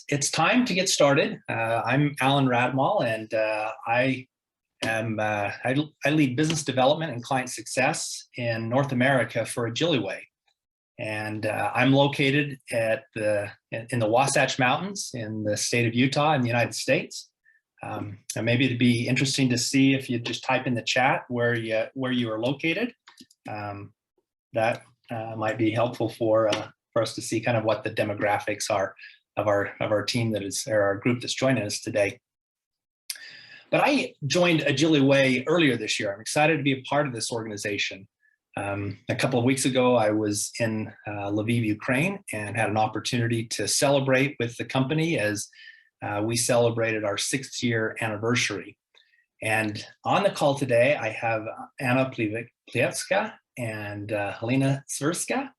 it's time to get started. I'm Alan Radmal, and I lead business development and client success in North America for Agiliway. And I'm located in the Wasatch Mountains in the state of Utah in the United States. And maybe it'd be interesting to see if you just type in the chat where you are located. That might be helpful for us to see kind of what the demographics are of our team or our group that's joining us today. But I joined Agiliway earlier this year. I'm excited to be a part of this organization. A couple of weeks ago, I was in Lviv, Ukraine, and had an opportunity to celebrate with the company as we celebrated our 6th year anniversary. And on the call today, I have Anna Plievska and Helena Svirska.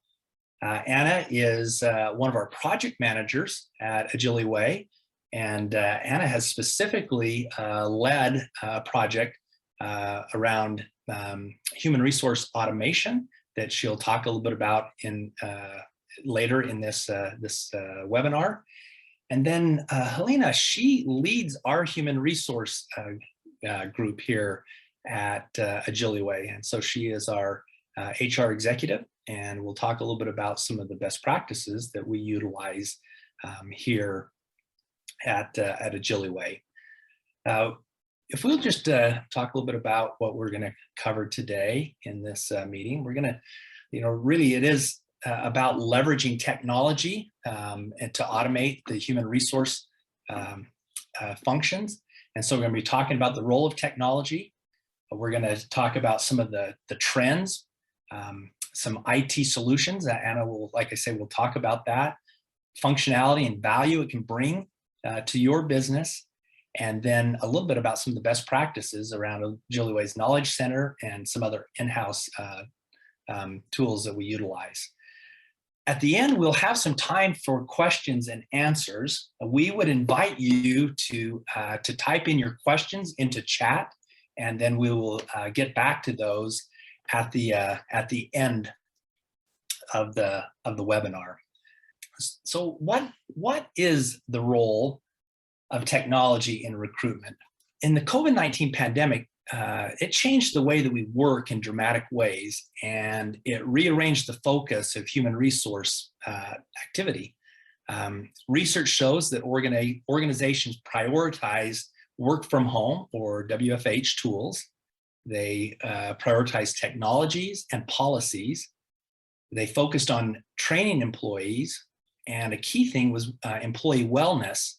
Anna is one of our project managers at Agiliway, and Anna has specifically led a project around human resource automation that she'll talk a little bit about later in this webinar. And then Helena, she leads our human resource group here at Agiliway, and so she is our HR executive, and we'll talk a little bit about some of the best practices that we utilize here at Agiliway. If we'll just talk a little bit about what we're going to cover today in this meeting, we're going to, really it is about leveraging technology and to automate the human resource functions. And so we're going to be talking about the role of technology. We're going to talk about some of the trends, some IT solutions that Anna will, like I say, we'll talk about that, functionality and value it can bring to your business, and then a little bit about some of the best practices around Agiliway's Knowledge Center and some other in-house tools that we utilize. At the end, we'll have some time for questions and answers. We would invite you to type in your questions into chat, and then we will get back to those at the end of the webinar. So what is the role of technology in recruitment? In the COVID-19 pandemic, it changed the way that we work in dramatic ways, and it rearranged the focus of human resource activity. Research shows that organizations prioritize work from home, or WFH tools. They prioritize technologies and policies. They focused on training employees, and a key thing was employee wellness,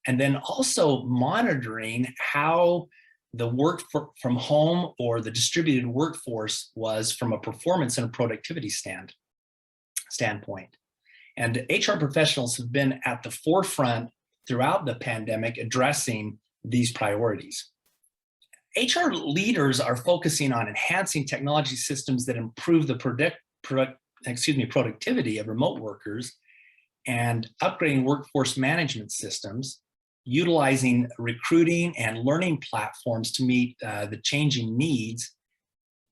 and then also monitoring how the work from home or the distributed workforce was from a performance and a productivity standpoint. And HR professionals have been at the forefront throughout the pandemic addressing these priorities. HR leaders are focusing on enhancing technology systems that improve the productivity of remote workers, and upgrading workforce management systems, utilizing recruiting and learning platforms to meet the changing needs,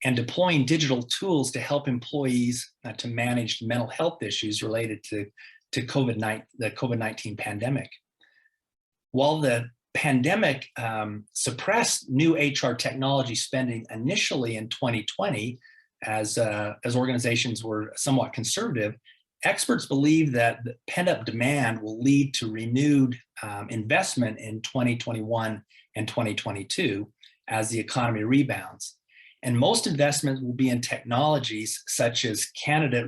and deploying digital tools to help employees to manage mental health issues related to the COVID-19 pandemic. While the pandemic suppressed new HR technology spending initially in 2020, as organizations were somewhat conservative, experts believe that the pent-up demand will lead to renewed investment in 2021 and 2022 as the economy rebounds. And most investments will be in technologies such as candidate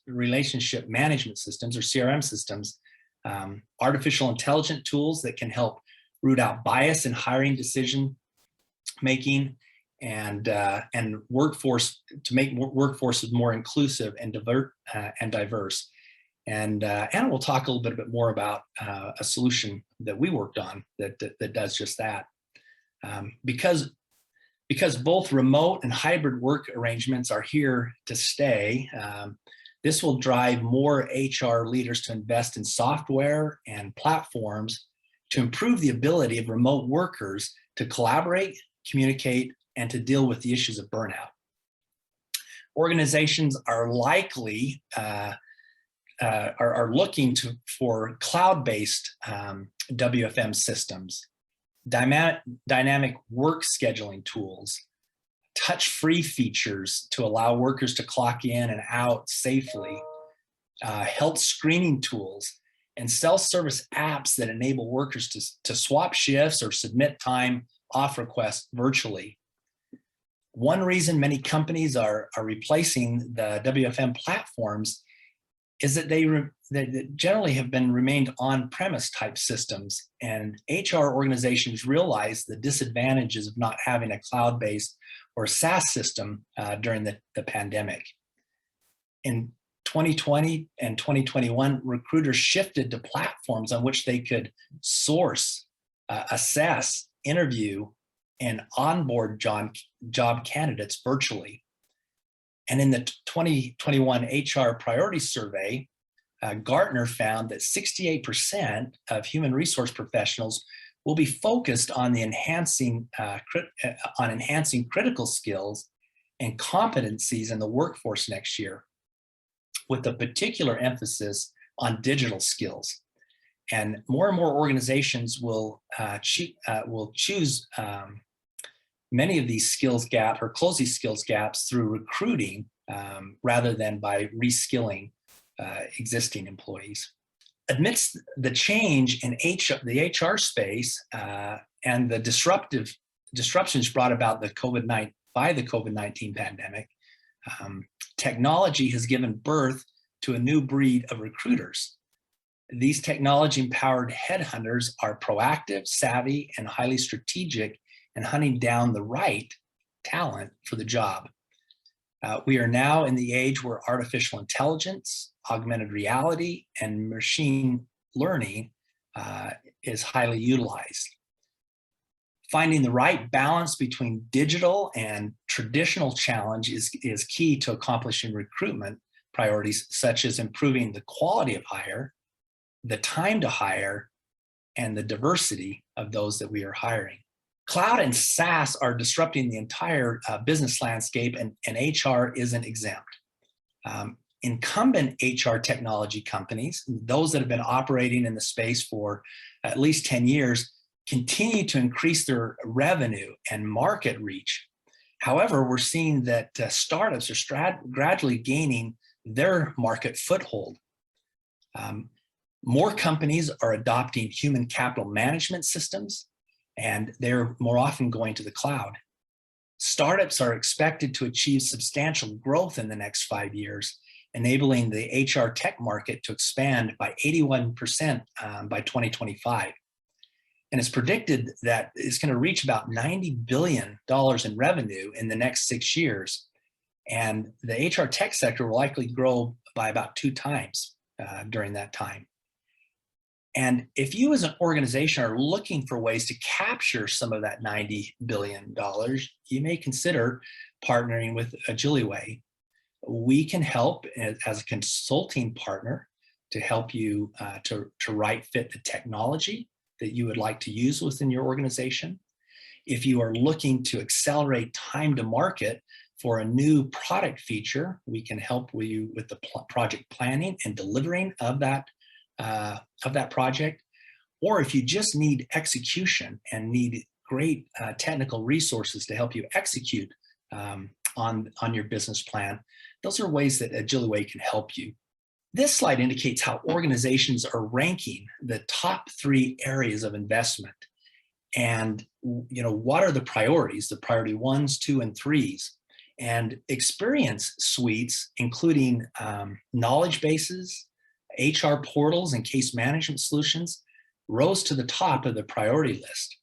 relationship management systems, or CRM systems, artificial intelligence tools that can help root out bias in hiring decision making, and workforce to make workforces more inclusive and diverse. And Anna will talk a little bit more about a solution that we worked on that does just that. Because both remote and hybrid work arrangements are here to stay, this will drive more HR leaders to invest in software and platforms to improve the ability of remote workers to collaborate, communicate, and to deal with the issues of burnout. Organizations are likely are looking for cloud-based WFM systems, dynamic work scheduling tools, touch-free features to allow workers to clock in and out safely, health screening tools, and self-service apps that enable workers to swap shifts or submit time off requests virtually. One reason many companies are replacing the WFM platforms is that they generally have been remained on-premise type systems, and HR organizations realize the disadvantages of not having a cloud-based or SaaS system during the pandemic. In 2020 and 2021, recruiters shifted to platforms on which they could source, assess, interview, and onboard job candidates virtually. And in the 2021 HR Priority Survey, Gartner found that 68% of human resource professionals will be focused on enhancing critical skills and competencies in the workforce next year, with a particular emphasis on digital skills. And more organizations will choose many of these skills gaps or close these skills gaps through recruiting rather than by reskilling existing employees. Amidst the change in the HR space and the disruptions brought about by the COVID-19 pandemic, technology has given birth to a new breed of recruiters. These technology-empowered headhunters are proactive, savvy, and highly strategic in hunting down the right talent for the job. We are now in the age where artificial intelligence, augmented reality, and machine learning is highly utilized. Finding the right balance between digital and traditional challenge is key to accomplishing recruitment priorities, such as improving the quality of hire, the time to hire, and the diversity of those that we are hiring. Cloud and SaaS are disrupting the entire business landscape, and HR isn't exempt. Incumbent HR technology companies, those that have been operating in the space for at least 10 years, continue to increase their revenue and market reach. However, we're seeing that startups are gradually gaining their market foothold. More companies are adopting human capital management systems, and they're more often going to the cloud. Startups are expected to achieve substantial growth in the next 5 years, enabling the HR tech market to expand by 81% by 2025. And it's predicted that it's going to reach about $90 billion in revenue in the next 6 years. And the HR tech sector will likely grow by about 2 times during that time. And if you as an organization are looking for ways to capture some of that $90 billion, you may consider partnering with Agiliway. We can help as a consulting partner to help you to right fit the technology that you would like to use within your organization. If you are looking to accelerate time to market for a new product feature, we can help you with the project planning and delivering of that project. Or if you just need execution and need great technical resources to help you execute on your business plan, those are ways that Agiliway can help you. This slide indicates how organizations are ranking the top 3 areas of investment. And what are the priorities, the priority 1s, 2, and 3s. And experience suites, including knowledge bases, HR portals, and case management solutions, rose to the top of the priority list.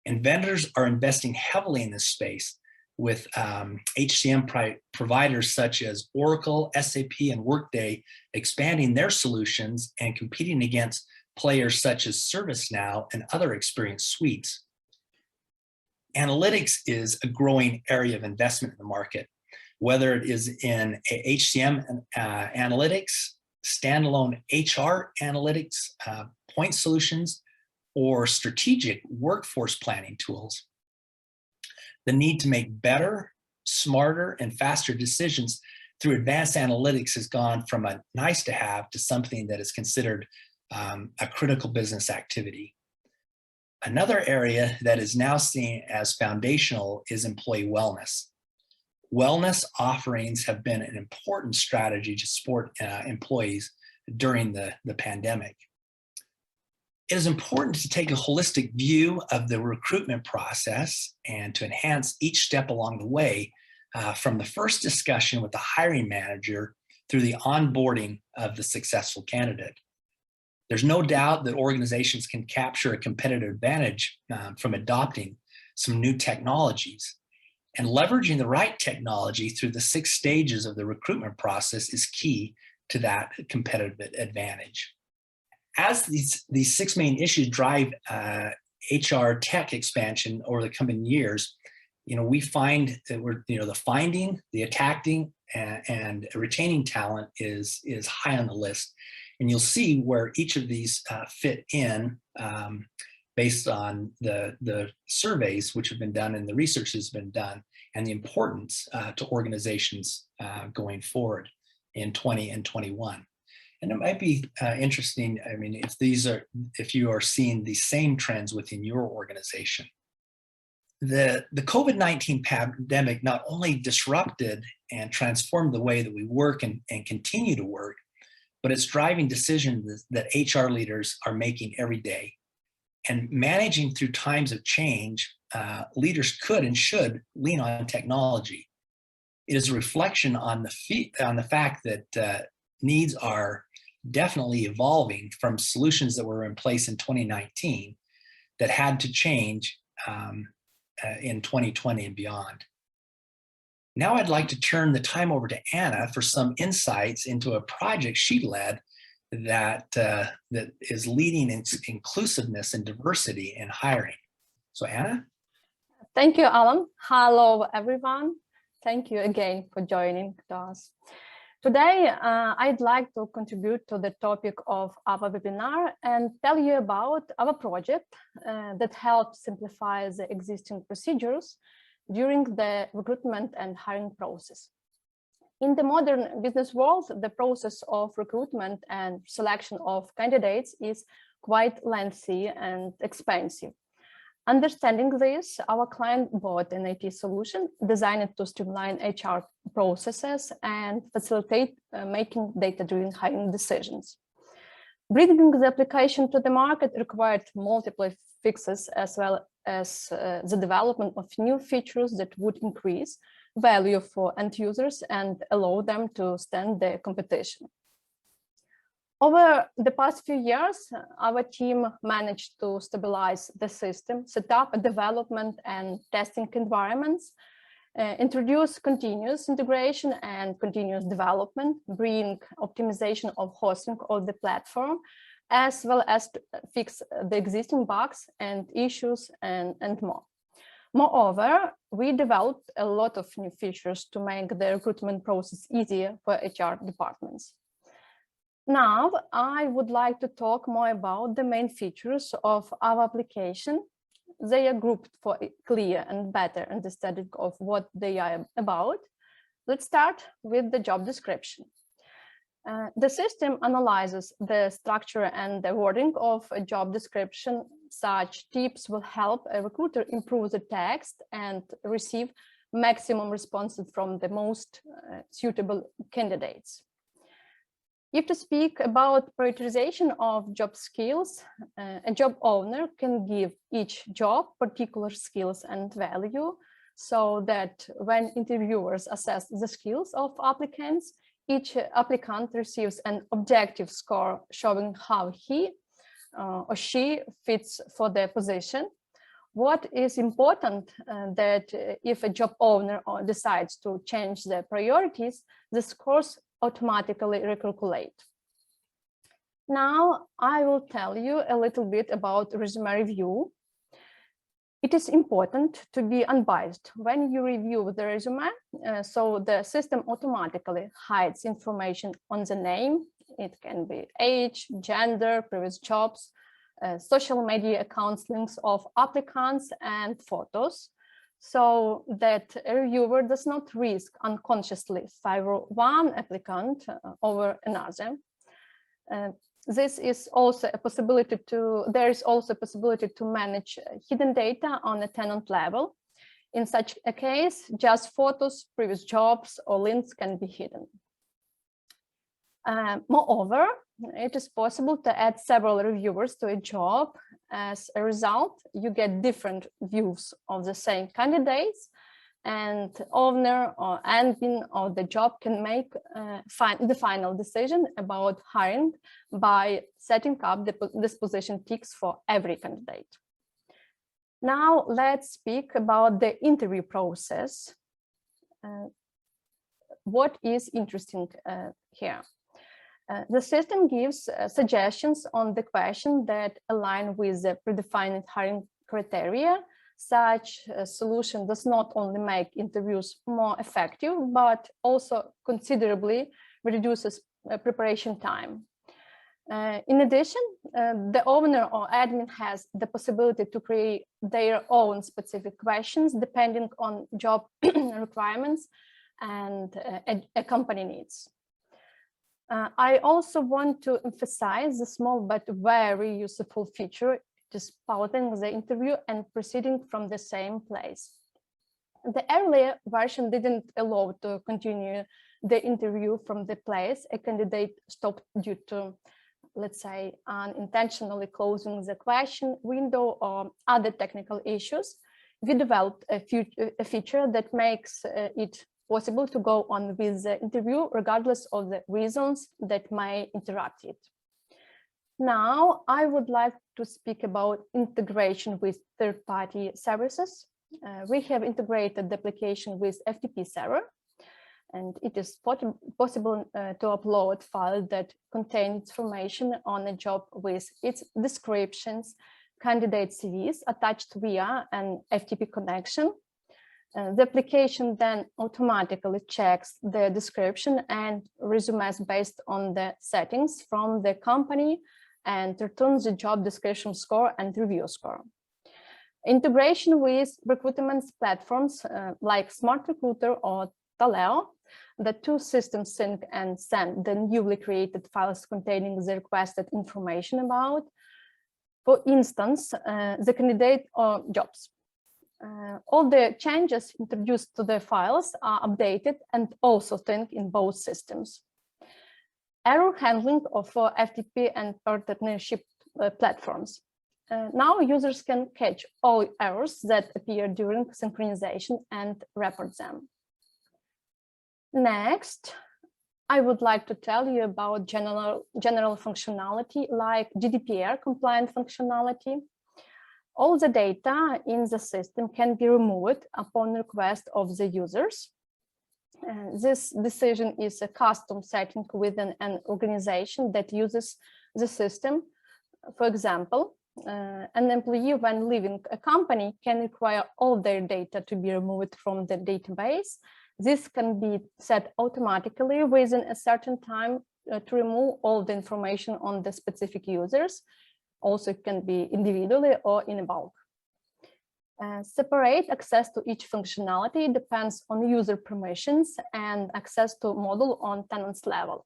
And vendors are investing heavily in this space, with HCM providers such as Oracle, SAP, and Workday expanding their solutions and competing against players such as ServiceNow and other experience suites. Analytics is a growing area of investment in the market, whether it is in HCM analytics, standalone HR analytics, point solutions, or strategic workforce planning tools. The need to make better, smarter, and faster decisions through advanced analytics has gone from a nice to have to something that is considered a critical business activity. Another area that is now seen as foundational is employee wellness. Wellness offerings have been an important strategy to support employees during the pandemic. It is important to take a holistic view of the recruitment process and to enhance each step along the way, from the first discussion with the hiring manager through the onboarding of the successful candidate. There's no doubt that organizations can capture a competitive advantage from adopting some new technologies, and leveraging the right technology through the 6 stages of the recruitment process is key to that competitive advantage. As these 6 main issues drive HR tech expansion over the coming years, we find that the finding, the attracting, and retaining talent is high on the list. And you'll see where each of these fit in based on the surveys which have been done and the research that's been done, and the importance to organizations going forward in 20 and 21. And it might be interesting, if you are seeing the same trends within your organization. The COVID-19 pandemic not only disrupted and transformed the way that we work and continue to work, but it's driving decisions that HR leaders are making every day. And managing through times of change, leaders could and should lean on technology. It is a reflection on the fact that needs are definitely evolving from solutions that were in place in 2019 that had to change in 2020 and beyond. Now I'd like to turn the time over to Anna for some insights into a project she led that is leading in inclusiveness and diversity in hiring. So Anna? Thank you, Alan. Hello, everyone. Thank you again for joining us. Today, I'd like to contribute to the topic of our webinar and tell you about our project that helps simplify the existing procedures during the recruitment and hiring process. In the modern business world, the process of recruitment and selection of candidates is quite lengthy and expensive. Understanding this, our client bought an IT solution designed to streamline HR processes and facilitate making data-driven hiring decisions. Bringing the application to the market required multiple fixes, as well as the development of new features that would increase value for end users and allow them to stand the competition. Over the past few years, our team managed to stabilize the system, set up a development and testing environments, introduce continuous integration and continuous development, bring optimization of hosting of the platform, as well as to fix the existing bugs and issues and more. Moreover, we developed a lot of new features to make the recruitment process easier for HR departments. Now, I would like to talk more about the main features of our application. They are grouped for a clear and better understanding of what they are about. Let's start with the job description. The system analyzes the structure and the wording of a job description. Such tips will help a recruiter improve the text and receive maximum responses from the most suitable candidates. If to speak about prioritization of job skills, a job owner can give each job particular skills and value, so that when interviewers assess the skills of applicants, each applicant receives an objective score showing how he or she fits for the position. What is important that if a job owner decides to change their priorities, the scores automatically recalculate. Now I will tell you a little bit about resume review. It is important to be unbiased when you review the resume, so the system automatically hides information on the name. It can be age, gender, previous jobs, social media accounts, links of applicants, and photos. so that a reviewer does not risk unconsciously favor one applicant over another. This is also a possibility there is also a possibility to manage hidden data on a tenant level. In such a case, just photos, previous jobs, or links can be hidden. Moreover, it is possible to add several reviewers to a job. As a result, you get different views of the same candidates, and owner or admin of the job can make the final decision about hiring by setting up the disposition ticks for every candidate. Now let's speak about the interview process. What is interesting here? The system gives suggestions on the question that align with the predefined hiring criteria. Such a solution does not only make interviews more effective, but also considerably reduces preparation time. In addition, the owner or admin has the possibility to create their own specific questions depending on job requirements and a company needs. I also want to emphasize the small but very useful feature, just pausing the interview and proceeding from the same place. The earlier version didn't allow to continue the interview from the place a candidate stopped due to, let's say, unintentionally closing the question window or other technical issues. We developed a feature that makes it possible to go on with the interview regardless of the reasons that may interrupt it. Now, I would like to speak about integration with third-party services. We have integrated the application with FTP server, and it is possible to upload files that contain information on a job with its descriptions, candidate CVs attached via an FTP connection. The application then automatically checks the description and resumes based on the settings from the company and returns the job description score and review score. Integration with recruitment platforms like Smart Recruiter or Taleo, the two systems sync and send the newly created files containing the requested information about, for instance, the candidate or jobs. All the changes introduced to the files are updated and also synced in both systems. Error handling of FTP and partnership platforms. Now users can catch all errors that appear during synchronization and report them. Next, I would like to tell you about general functionality like GDPR compliant functionality. All the data in the system can be removed upon request of the users. This decision is a custom setting within an organization that uses the system. For example, an employee when leaving a company can require all their data to be removed from the database. This can be set automatically within a certain time to remove all the information on the specific users. Also, it can be individually or in bulk. Separate access to each functionality depends on user permissions and access to model on tenants level.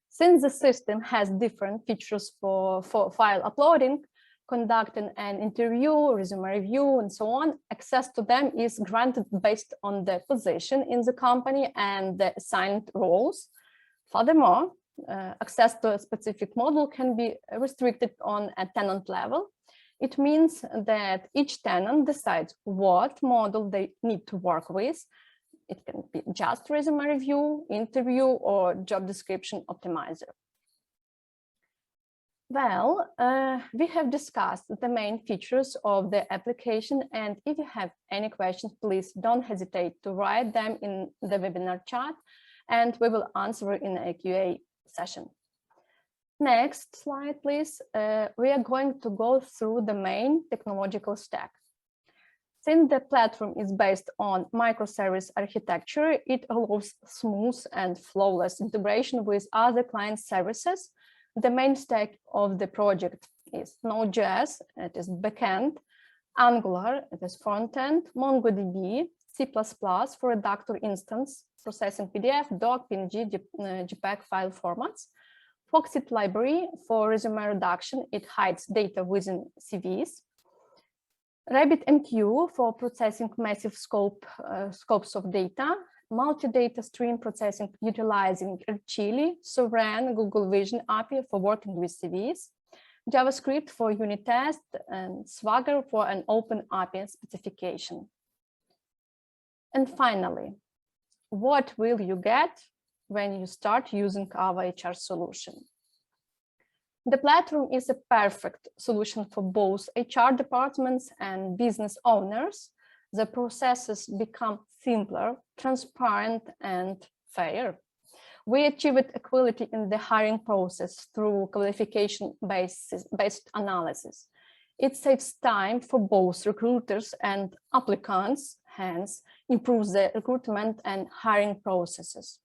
Since the system has different features for file uploading, conducting an interview, resume review, and so on, access to them is granted based on the position in the company and the assigned roles. Furthermore, access to a specific model can be restricted on a tenant level. It means that each tenant decides what model they need to work with. It can be just resume review, interview, or job description optimizer. Well, we have discussed the main features of the application, and if you have any questions, please don't hesitate to write them in the webinar chat, and we will answer in a QA session. Next slide, please. We are going to go through the main technological stack. Since the platform is based on microservice architecture, it allows smooth and flawless integration with other client services. The main stack of the project is Node.js, it is backend, Angular, it is front-end, MongoDB, C++ for Redactor instance, processing PDF, doc, PNG, JPEG file formats, Foxit library for resume reduction, it hides data within CVs, RabbitMQ for processing massive scopes of data, multi-data stream processing utilizing Chili, Sovereign, Google Vision API for working with CVs, JavaScript for unit test, and Swagger for an open API specification. And finally, what will you get when you start using our HR solution? The platform is a perfect solution for both HR departments and business owners. The processes become simpler, transparent, and fair. We achieved equality in the hiring process through qualification-based analysis. It saves time for both recruiters and applicants, hence improves the recruitment and hiring processes.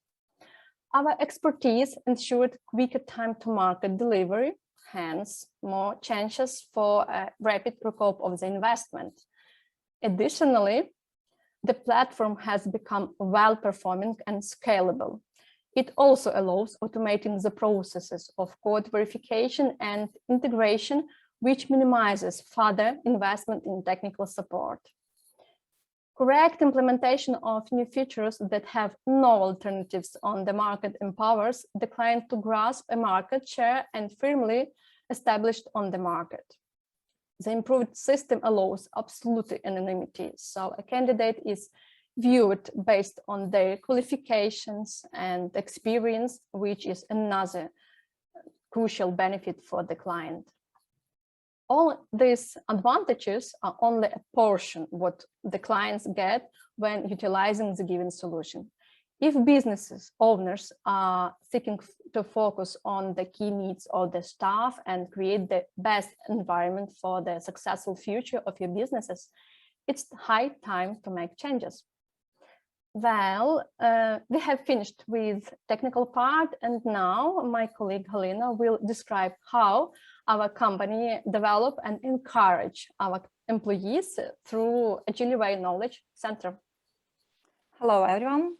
Our expertise ensured quicker time to market delivery, hence more chances for a rapid recovery of the investment. Additionally, the platform has become well-performing and scalable. It also allows automating the processes of code verification and integration, which minimizes further investment in technical support. Correct implementation of new features that have no alternatives on the market empowers the client to grasp a market share and firmly established on the market. The improved system allows absolute anonymity, so a candidate is viewed based on their qualifications and experience, which is another crucial benefit for the client. All these advantages are only a portion what the clients get when utilizing the given solution. If businesses owners are seeking to focus on the key needs of the staff and create the best environment for the successful future of your businesses, it's high time to make changes. Well, we have finished with technical part, and now my colleague Helena will describe how our company develop and encourage our employees through Agilyway Knowledge Center. Hello, everyone.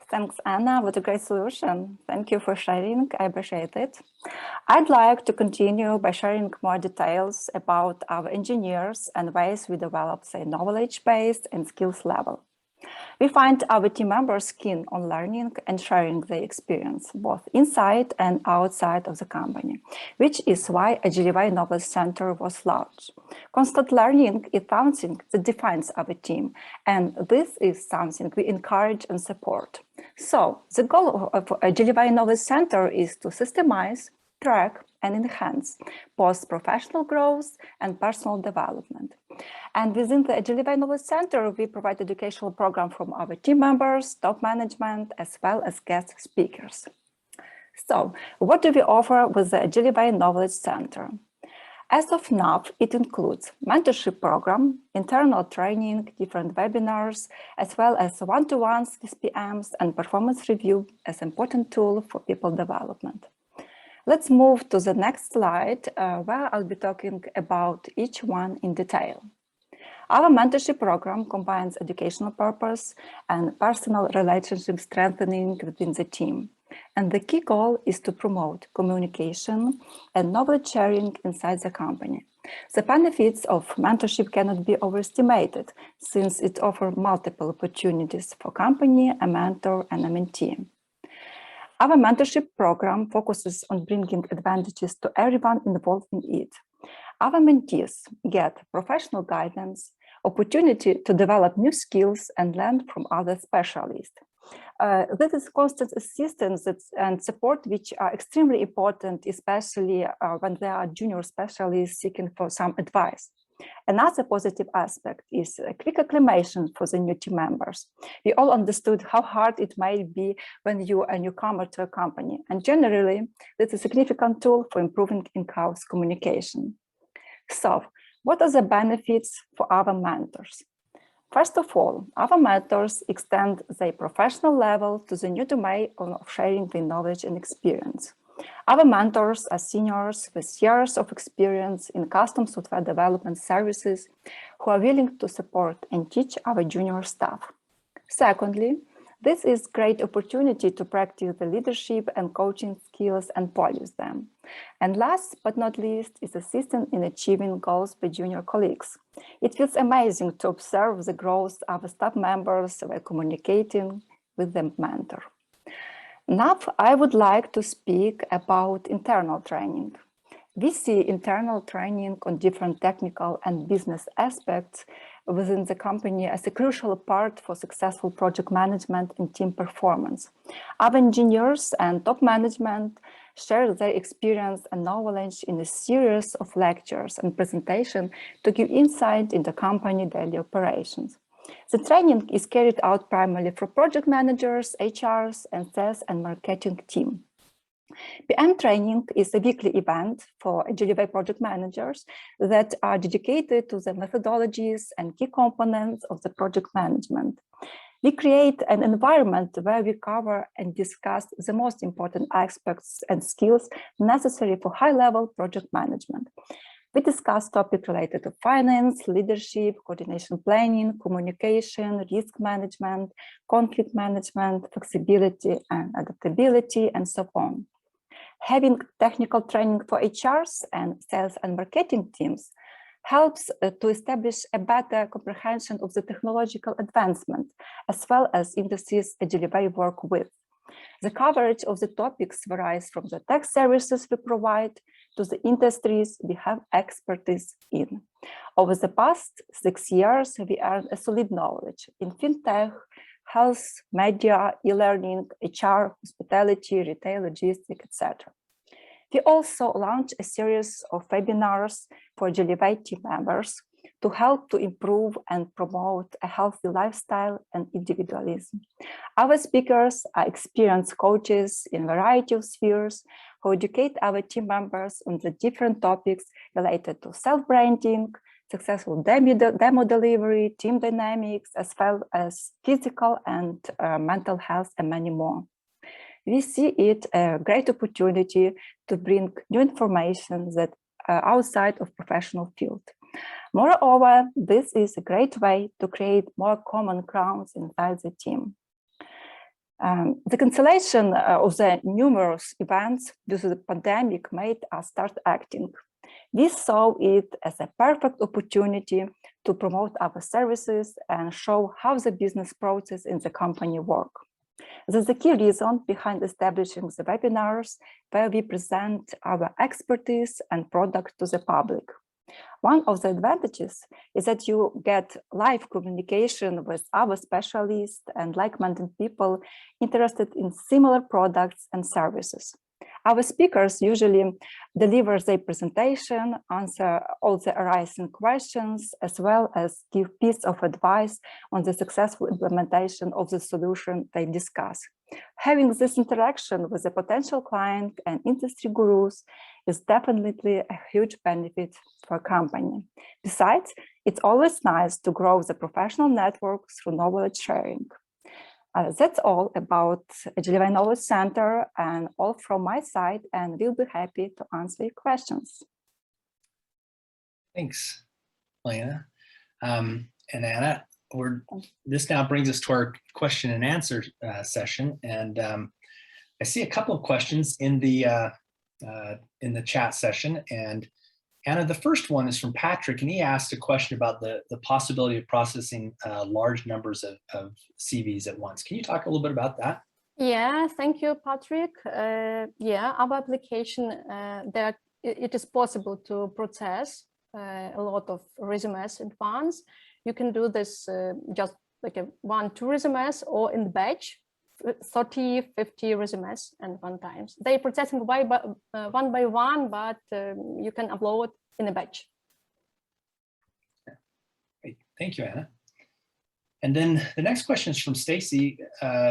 Thanks, Anna. What a great solution. Thank you for sharing. I appreciate it. I'd like to continue by sharing more details about our engineers and ways we develop their knowledge base and skills level. We find our team members keen on learning and sharing their experience, both inside and outside of the company, which is why Agilyway Knowledge Center was launched. Constant learning is something that defines our team, and this is something we encourage and support. So, the goal of Agilyway Knowledge Center is to systemize, track, and enhance both professional growth and personal development. And within the Agilyway Knowledge Center, we provide educational program from our team members, top management, as well as guest speakers. So, what do we offer with the Agilyway Knowledge Center? As of now, it includes mentorship program, internal training, different webinars, as well as one-to-ones with PMs and performance review as an important tool for people development. Let's move to the next slide, where I'll be talking about each one in detail. Our mentorship program combines educational purpose and personal relationship strengthening within the team. And the key goal is to promote communication and knowledge sharing inside the company. The benefits of mentorship cannot be overestimated, since it offers multiple opportunities for company, a mentor, and a mentee. Our mentorship program focuses on bringing advantages to everyone involved in it. Our mentees get professional guidance, opportunity to develop new skills, and learn from other specialists. This is constant assistance and support, which are extremely important, especially when there are junior specialists seeking for some advice. Another positive aspect is a quick acclimation for the new team members. We all understood how hard it might be when you are a newcomer to a company, and generally, this is a significant tool for improving in-house communication. So, what are the benefits for our mentors? First of all, our mentors extend their professional level to the new domain of sharing their knowledge and experience. Our mentors are seniors with years of experience in custom software development services who are willing to support and teach our junior staff. Secondly, this is a great opportunity to practice the leadership and coaching skills and polish them. And last but not least is assistance in achieving goals by junior colleagues. It feels amazing to observe the growth of our staff members while communicating with the mentor. Now, I would like to speak about internal training. We see internal training on different technical and business aspects within the company as a crucial part for successful project management and team performance. Our engineers and top management share their experience and knowledge in a series of lectures and presentations to give insight into company daily operations. The training is carried out primarily for project managers, HRs, and sales and marketing team. PM training is a weekly event for Agility project managers that are dedicated to the methodologies and key components of the project management. We create an environment where we cover and discuss the most important aspects and skills necessary for high-level project management. We discuss topics related to finance, leadership, coordination planning, communication, risk management, conflict management, flexibility and adaptability, and so on. Having technical training for HRs and sales and marketing teams helps to establish a better comprehension of the technological advancement, as well as industries Agility work with. The coverage of the topics varies from the tech services we provide to the industries we have expertise in. Over the past 6 years, we earned a solid knowledge in fintech, health, media, e-learning, HR, hospitality, retail, logistics, etc. We also launched a series of webinars for Agility team members to help to improve and promote a healthy lifestyle and individualism. Our speakers are experienced coaches in a variety of spheres who educate our team members on the different topics related to self-branding, successful demo delivery, team dynamics, as well as physical and mental health, and many more. We see it a great opportunity to bring new information that are outside of professional field. Moreover, this is a great way to create more common grounds inside the team. The cancellation of the numerous events due to the pandemic made us start acting. We saw it as a perfect opportunity to promote our services and show how the business process in the company work. This is the key reason behind establishing the webinars where we present our expertise and product to the public. One of the advantages is that you get live communication with our specialists and like-minded people interested in similar products and services. Our speakers usually deliver their presentation, answer all the arising questions, as well as give piece of advice on the successful implementation of the solution they discuss. Having this interaction with a potential client and industry gurus is definitely a huge benefit for a company. Besides, it's always nice to grow the professional network through knowledge sharing. That's all about Agility Knowledge Center and all from my side, and we'll be happy to answer your questions. Thanks, Lena. And Anna, this now brings us to our question and answer session. And I see a couple of questions in the chat session. And Anna, the first one is from Patrick, and he asked a question about the possibility of processing large numbers of CVs at once. Can you talk a little bit about that? Yeah, thank you, Patrick. Yeah, our application, it is possible to process a lot of resumes in advance. You can do this just like 1-2 resumes or in batch, 30, 50 resumes and one times. They processing one by one, but you can upload in a batch. Great. Thank you, Anna. And then the next question is from Stacy.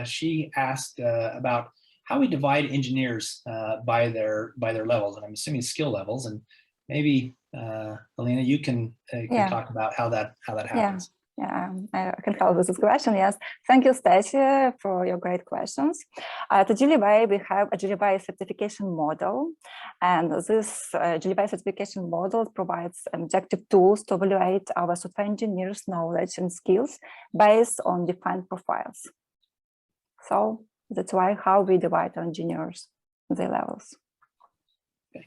She asked about how we divide engineers by their levels, and I'm assuming skill levels. And maybe Alina, you can talk about how that happens. Yeah, I can help with this question. Yes, thank you, Stacy, for your great questions. At Agilyway, we have a Agilyway certification model, and this Agilyway certification model provides objective tools to evaluate our software engineers' knowledge and skills based on defined profiles. So that's why how we divide our engineers, the levels. Okay.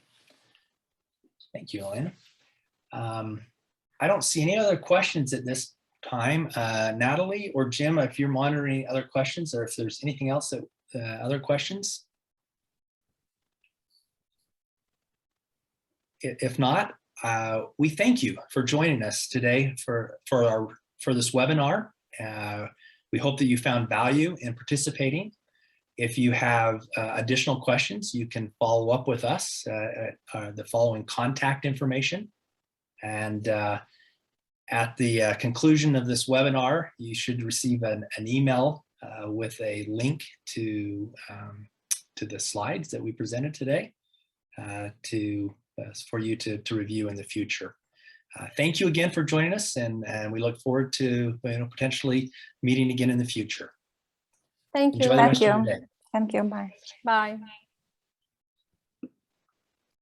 Thank you, Elena. I don't see any other questions at this time. Natalie or Jim, if you're monitoring other questions, or if there's anything else that other questions. If not, we thank you for joining us today for this webinar. We hope that you found value in participating. If you have additional questions, you can follow up with us at the following contact information. And at the conclusion of this webinar, you should receive an email with a link to the slides that we presented today for you to review in the future. Thank you again for joining us, and we look forward to potentially meeting again in the future. Thank you. Enjoy the rest of your day. Thank you. Bye. Bye.